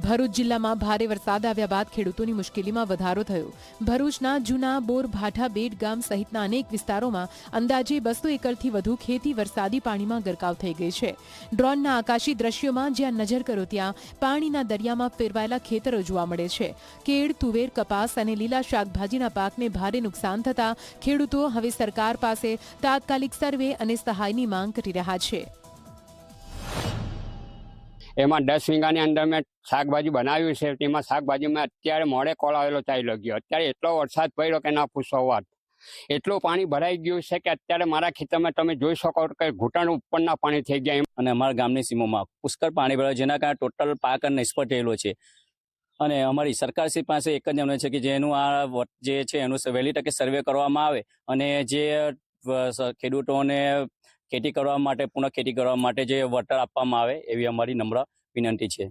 ભરૂચ જિલ્લામાં ભારે વરસાદ આવ્યા બાદ ખેડૂતોની મુશ્કેલીમાં વધારો થયો। ભરૂચના જૂના બોર ભાઠા બેટ ગામ સહિતના અનેક વિસ્તારોમાં અંદાજે 200 એકરથી વધુ ખેતી વરસાદી પાણીમાં ગરકાવ થઈ ગઈ છે। ડ્રોનના આકાશી દ્રશ્યોમાં જ્યાં નજર કરો ત્યાં પાણીના દરિયામાં ફેરવાયેલા ખેતરો જોવા મળે છે। કેળ, તુવેર, કપાસ અને લીલા શાકભાજીના પાકને ભારે નુકસાન થતાં ખેડૂતો હવે સરકાર પાસે તાત્કાલિક સર્વે અને સહાયની માંગ કરી રહ્યા છે। એમાં 10 વીઘાની અંદર મેં શાકભાજી બનાવ્યું છે। તેમાં શાકભાજીમાં અત્યારે મોડે કોળ આવેલો ચાલ્યો ગયો। અત્યારે એટલો વરસાદ પડ્યો કે ના પૂછો વાત। એટલું પાણી ભરાઈ ગયું છે કે અત્યારે મારા ખેતરમાં તમે જોઈ શકો કે ઘૂંટણ ઉપરના પાણી થઈ ગયા। અને અમારા ગામની સીમોમાં પુષ્કળ પાણી ભરાયું, જેના કારણે ટોટલ પાક નિષ્ફળ થયેલો છે। અને અમારી સરકારશ્રી પાસે એક જ નિર્ણય છે કે જેનું આ જે છે એનું વહેલી તકે સર્વે કરવામાં આવે અને જે ખેડૂતોને ખેતી કરવા માટે પુનઃ ખેતી કરવા માટે જે વળતર આપવામાં આવે એવી અમારી નમ્ર વિનંતી છે।